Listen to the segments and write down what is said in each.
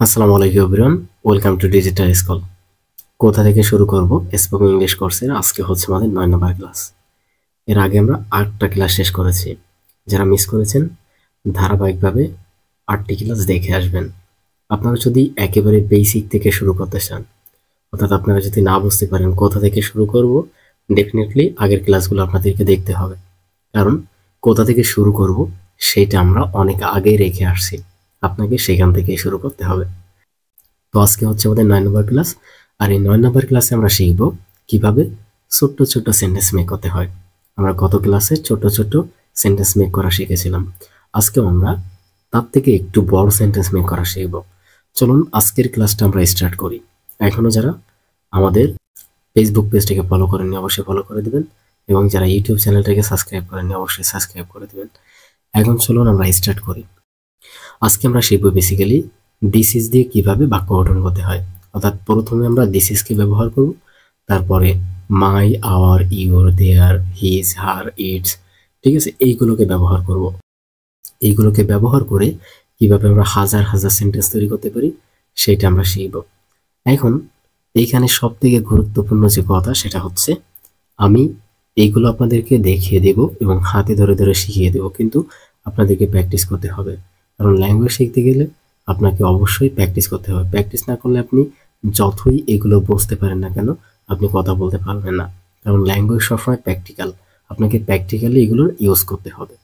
আসসালামু আলাইকুম everyone, welcome to digital school. কোথা থেকে শুরু করব? স্পোকেন ইংলিশ কোর্সের আজকে হচ্ছে আমাদের 9 নম্বর ক্লাস। এর আগে আমরা 8টা ক্লাস শেষ করেছি। যারা মিস করেছেন ধারাবাহিকভাবে 8টি ক্লাস দেখে আসবেন। আপনারা যদি একেবারে বেসিক থেকে শুরু করতে চান, অর্থাৎ আপনারা যদি না বুঝতে পারেন কোথা থেকে শুরু করব, ডেফিনেটলি আগের ক্লাসগুলো আপনাদেরকে দেখতে হবে। কারণ কোথা থেকে শুরু করব সেটা আমরা অনেক আগেই রেখে আসছি, আপনাকে সেখান থেকেই শুরু করতে হবে। তো আজকে হচ্ছে আমাদের 9 নম্বর ক্লাস। আর এই 9 নম্বর ক্লাসে আমরা শিখব কিভাবে ছোট্ট ছোট্ট সেন্টেন্স মেক করতে হয়। আমরা গত ক্লাসে ছোট্ট ছোট্ট সেন্টেন্স মেক করা শিখেছিলাম। আজকে আমরা তার থেকে একটু বড় সেন্টেন্স মেক করা শিখব। চলুন আজকের ক্লাসটা আমরা স্টার্ট করি। এখনো যারা আমাদের ফেসবুক পেজটাকে ফলো করেননি অবশ্যই ফলো করে দিবেন, এবং যারা ইউটিউব চ্যানেলটাকে সাবস্ক্রাইব করেননি অবশ্যই সাবস্ক্রাইব করে দিবেন। এখন চলুন আমরা স্টার্ট করি। আজকে আমরা শিখব বেসিক্যালি দিস ইজ দিয়ে কিভাবে বাক্য গঠন করতে হয়। অর্থাৎ প্রথমে আমরা দিস ইজ কে ব্যবহার করব, তারপরে my, our, your, their, his, her, its, ঠিক আছে, এইগুলোকে ব্যবহার করব। এইগুলোকে ব্যবহার করে কিভাবে আমরা হাজার হাজার সেন্টেন্স তৈরি করতে পারি সেটা আমরা শিখব। এখন এইখানে সব থেকে গুরুত্বপূর্ণ যে কথা সেটা হচ্ছে আমি এইগুলো আপনাদেরকে দেখিয়ে দেব এবং হাতে ধরে ধরে শিখিয়ে দেব, কিন্তু আপনাদেরকে প্র্যাকটিস করতে হবে। কারণ ল্যাঙ্গুয়েজ শিখতে গেলে আপনাকে অবশ্যই প্র্যাকটিস করতে হবে। প্র্যাকটিস না করলে আপনি যতই এগুলো বুঝতে পারেন না কেন আপনি কথা বলতে পারবেন না। কারণ ল্যাঙ্গুয়েজ সবসময় প্র্যাকটিক্যাল, আপনাকে প্র্যাকটিক্যালি এগুলোর ইউজ করতে হবে।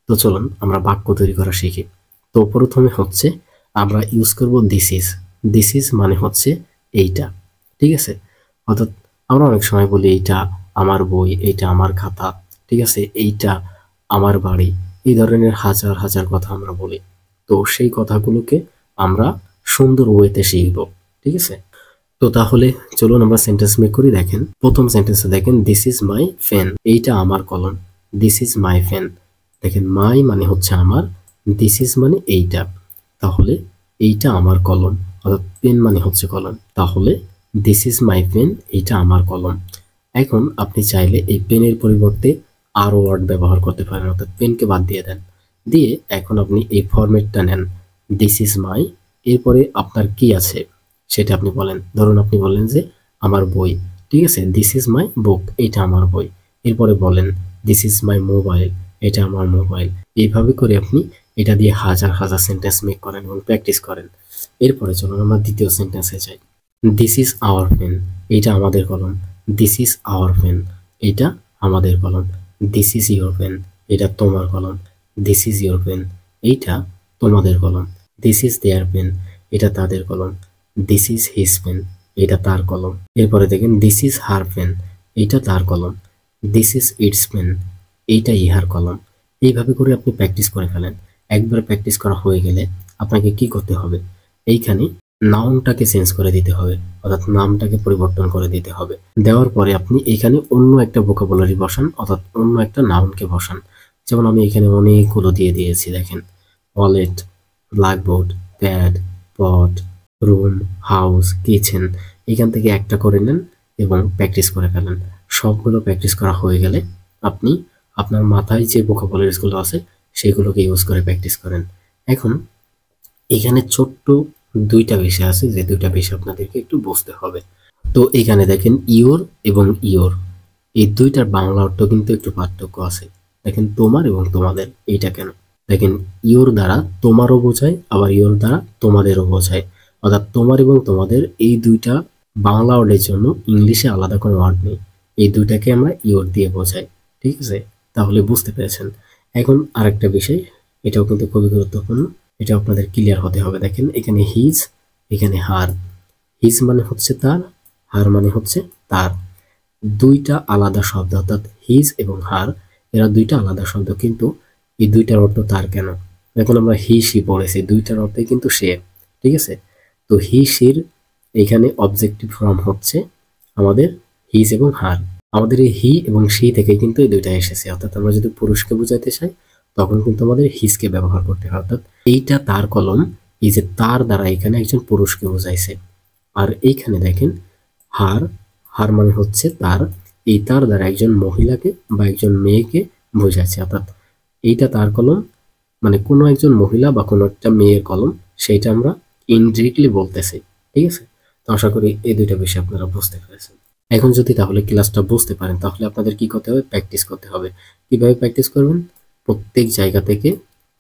তো চলুন আমরা বাক্য তৈরি করা শিখি। তো প্রথমে হচ্ছে আমরা ইউজ করব দিস ইজ। দিস ইজ মানে হচ্ছে এইটা, ঠিক আছে। অর্থাৎ আমরা অনেক সময় বলি এইটা আমার বই, এইটা আমার খাতা, ঠিক আছে, এইটা আমার বাড়ি, এই ধরনের হাজার হাজার কথা আমরা বলি। তো সেই কথাগুলোকে আমরা সুন্দর ওয়েতে শিখব, ঠিক আছে। তো তাহলে চলুন আমরা সেন্টেন্স মেক করি। দেখেন প্রথম সেন্টেন্সে দেখেন দিস ইজ মাই পেন, এইটা আমার কলম। দিস ইজ মাই পেন, দেখেন মাই মানে হচ্ছে আমার, দিস ইজ মানে এইটা, তাহলে এইটা আমার কলম, অর্থাৎ পেন মানে হচ্ছে কলম, তাহলে দিস ইজ মাই পেন, এইটা আমার কলম। এখন আপনি চাইলে এই পেনের পরিবর্তে আরো ওয়ার্ড ব্যবহার করতে পারেন, অর্থাৎ পেনকে বাদ দিয়ে দেন, দিয়ে এখন আপনি এই ফরম্যাটটা নেন, দিস ইজ মাই, এরপরে আপনার কি আছে সেটা আপনি বলেন। ধরুন আপনি বললেন যে আমার বই, ঠিক আছে, দিস ইজ মাই বুক, এটা আমার বই। এরপরে বলেন দিস ইজ মাই মোবাইল, এটা আমার মোবাইল। এইভাবে করে আপনি এটা দিয়ে হাজার হাজার সেন্টেন্স মেক করেন এবং প্র্যাকটিস করেন। এরপরে চলুন আমরা দ্বিতীয় সেন্টেন্সে যাই। দিস ইজ আওয়ার পেন, এইটা আমাদের কলম। দিস ইজ আওয়ার পেন, এইটা আমাদের কলম। দিস ইজ ইউর পেন, এটা তোমার কলম। দিস ইজ ইউর পেন, এইটা তোমাদের কলম। দিস ইজ দেয়ার পেন, এটা তাদের কলম। দিস ইজ হিজ পেন, এটা তার কলম। এরপরে দেখেন দিস ইজ হার পেন, এইটা তার কলম। দিস ইজ ইটস পেন, এইটা ইহার কলম। এইভাবে করে আপনি প্র্যাকটিস করে ফেলেন। একবার প্র্যাকটিস করা হয়ে গেলে আপনাকে কি করতে হবে, এইখানে নাউনটাকে চেঞ্জ করে দিতে হবে, অর্থাৎ নামটাকে পরিবর্তন করে দিতে হবে। দেওয়ার পরে আপনি এখানে অন্য একটা ভোকাবুলারি বসান, অর্থাৎ অন্য একটা নাউনকে বসান। যেমন আমি এখানে অনেকগুলো দিয়ে দিয়েছি, দেখেন ওয়ালেট, ব্ল্যাকবোর্ড, প্যাড, পট, রুম, হাউস, কিচেন। এখান থেকে একটা করে নেন এবং প্র্যাকটিস করে ফেলেন। সবগুলো প্র্যাকটিস করা হয়ে গেলে আপনি আপনার মাথায় যে ভোকাবুলারিজগুলো আছে সেগুলোকে ইউজ করে প্র্যাকটিস করেন। এখন এখানে ছোট্ট দুইটা বিষয় আছে, যে দুইটা বিষয় আপনাদেরকে একটু বুঝতে হবে। তো এখানে দেখেন ইওর এবং ইওর, এই দুইটার বাংলা অর্থ কিন্তু একটু পার্থক্য আছে। দেখেন তোমার এবং তোমাদের, এইটা কেন? দেখেন ইওর দ্বারা তোমারও বোঝায়, আবার ইওর দ্বারা তোমাদেরও বোঝায়। অর্থাৎ তোমার এবং তোমাদের এই দুইটা বাংলা ওয়ার্ডের জন্য ইংলিশে আলাদা কোনো ওয়ার্ড নেই, এই দুইটাকে আমরা ইওর দিয়ে বোঝাই, ঠিক আছে। তাহলে বুঝতে পেরেছেন। এখন আরেকটা বিষয়, এটাও কিন্তু খুবই গুরুত্বপূর্ণ, এটা আপনাদের ক্লিয়ার হতে হবে। দেখেন এখানে হিজ, এখানে হার। হিজ মানে হচ্ছে তার, হার মানে হচ্ছে তার। দুইটা আলাদা শব্দ, অর্থাৎ হিজ এবং হার, এরা দুইটা আলাদা শব্দ, কিন্তু এই দুইটার অর্থ তার কেন? এখন আমরা হি সি পড়েছি, দুইটার অর্থে কিন্তু সে, ঠিক আছে। তো হি সির এখানে অবজেক্টিভ ফর্ম হচ্ছে আমাদের হিজ এবং হার। আমাদের এই হি এবং সি থেকে কিন্তু এই দুইটা এসেছে, অর্থাৎ আমরা যদি পুরুষকে বোঝাতে চাই তখন কিন্তু আমাদের হিজকে ব্যবহার করতে হয়। অর্থাৎ এইটা তার কলম, এই যে তার দ্বারা এখানে একজন পুরুষকে বোঝাইছে। আর এইখানে দেখেন হার, হার মানে হচ্ছে তার, এই তার দ্বারা একজন মহিলাকে বা একজন মেয়েকে বোঝাচ্ছে। অর্থাৎ এইটা তার কলম মানে কোনো একজন মহিলা বা কোনো একটা মেয়ের কলম, সেইটা আমরা ইনডিরেক্টলি বলতেছি। ঠিক আছে? তো আশা করি এই দুইটা বিষয় আপনারা বুঝতে পেরেছেন। এখন যদি তাহলে ক্লাসটা বুঝতে পারেন তাহলে আপনাদের কি করতে হবে? প্র্যাকটিস করতে হবে। কিভাবে প্র্যাকটিস করবেন? প্রত্যেক জায়গা থেকে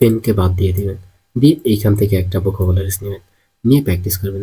পেনকে বাদ দিয়ে দিবেন, দিয়ে এইখান থেকে একটা ভোকাবুলারিজ নেবেন, নিয়ে প্র্যাকটিস করবেন।